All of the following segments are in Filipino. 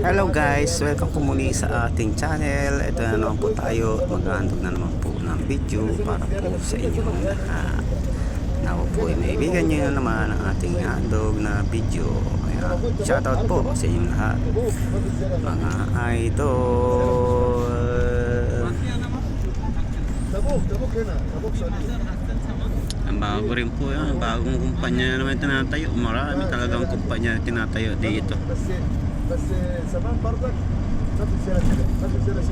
Hello guys, welcome po muli sa ating channel. Ito na naman po tayo, mag-aandog na naman po ng video para po sa inyong lahat. Nawa po ay maibigan nyo na naman ang ating handog na video. Ayan, shoutout po sa inyong lahat mga idol. Ang bago rin po yan, bagong kumpanya naman tinatayo. Marami talagang kumpanya tinatayo dito.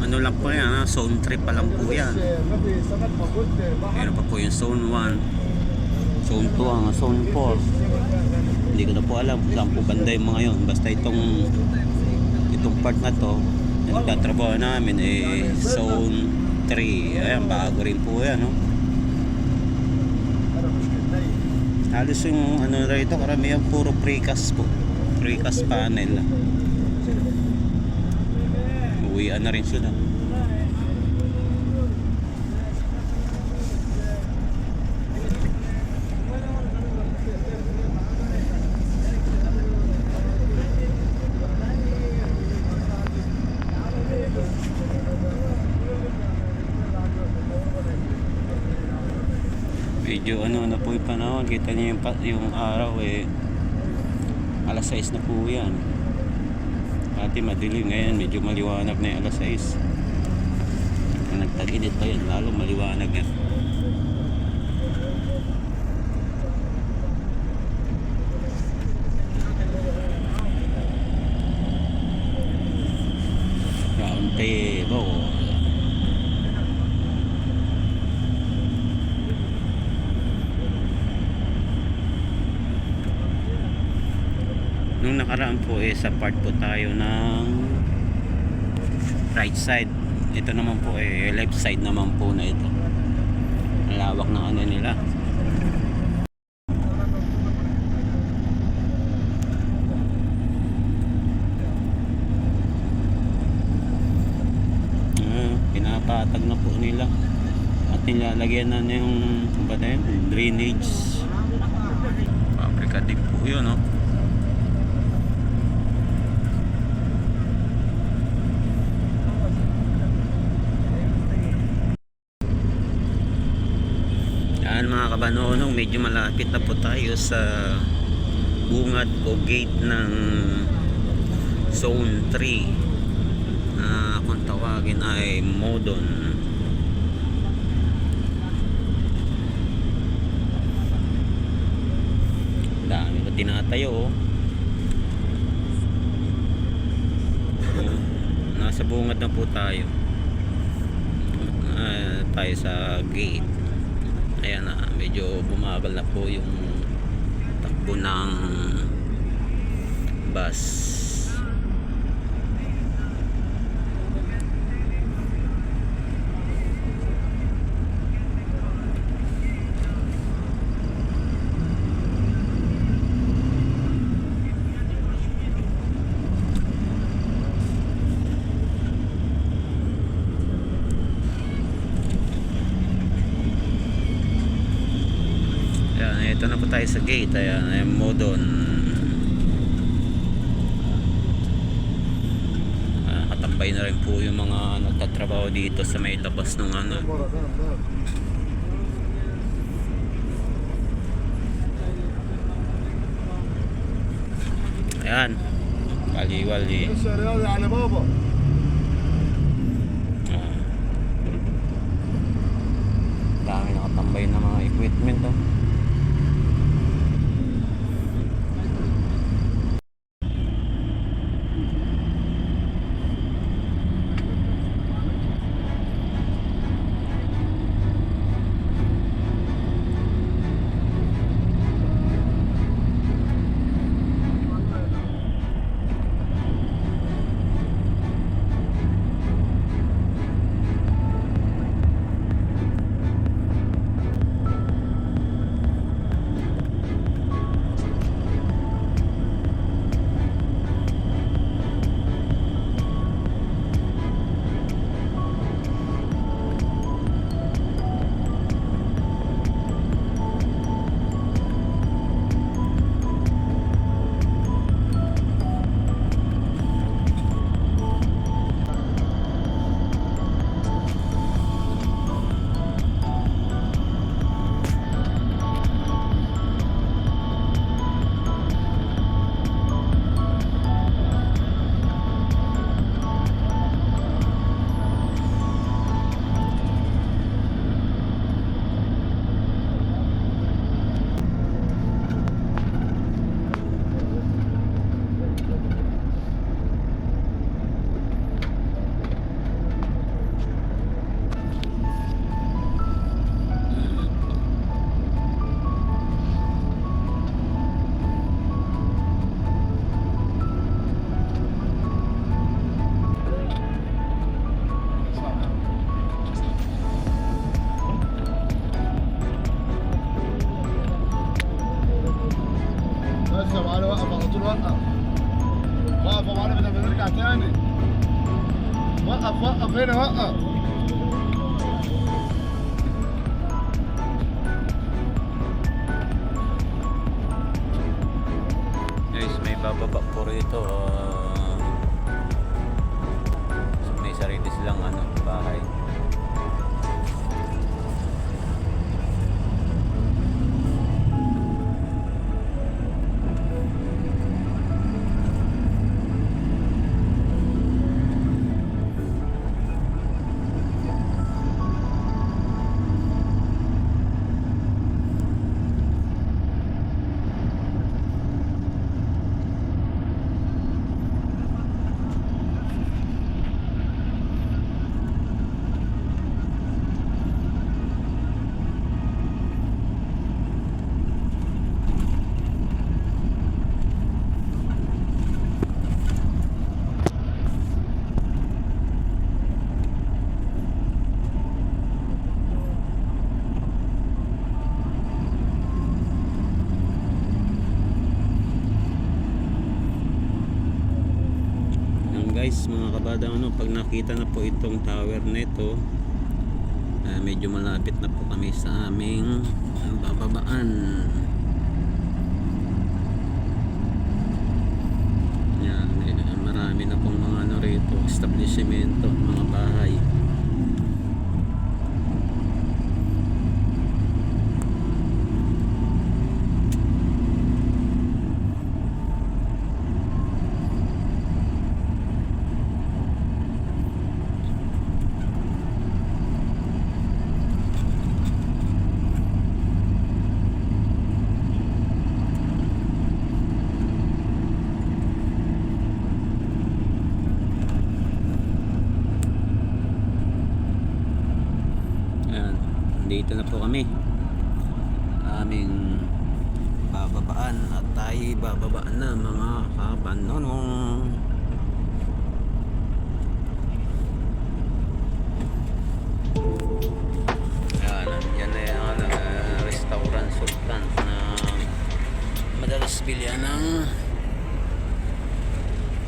Ano lang po yan, zone 3 pa lang po yan. Meron pa po yung zone 1, zone 2, zone 4. Hindi ko na po alam kung saan po banda yung mga yun. Basta itong part na to na nagtatrabaho namin zone 3. Ayan, bago rin po yan, no? Halos yung ano rito, karamihan puro precast po, precast panel. Uwian na rin sila. Medyo ano na po yung panahon, kita niyo yung araw alas 6 na po yan. Dati madilim, ngayon medyo maliwanag na yung alas 6. Kung nagtag-init pa yan, lalo maliwanag yan. Roundtable. Nung nakaraan po sa part po tayo ng right side. Ito naman po left side naman po na ito. Ang lawak ng ano nila. Pinapatag na po nila. At nilalagyan na yung drainage. Pabrika din po yun, no? Mga kabanonong, medyo malapit na po tayo sa bungad o gate ng zone 3 na kung tawagin ay Modon. Dami pa tinatayo. Nasa bungad na po tayo. Tayo sa gate. Ayan na, medyo bumagal na po yung takbo ng bus. Ito na po tayo sa gate. Ayan, Modon. Katambay na rin po yung mga nagtatrabaho dito sa may labas ng ano. Ayan, wali-wali. Dami nakatambay na mga equipment, oh. ارجع تاني. وقف وقف هنا وقف. Guys, may bababa po rito. May sarili silang bahay. Guys, mga kabada, pag nakita na po itong tower na ito, medyo malapit na po kami sa aming bababaan. Yan, marami na pong mga rito, establishmento, mga bahay. Dito na po kami aming bababaan at tayo bababaan na, mga kabanonong. Yan na yung restaurant Sultan na madalas bilyan ng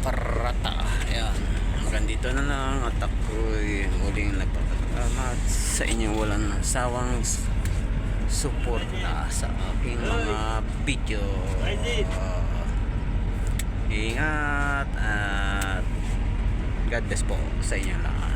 parata. Ayan, hanggang dito na lang at ako'y muling nagpapasalamat sa inyong walang sawang suporta sa aking mga video. Ingat at God bless po sa inyo lahat.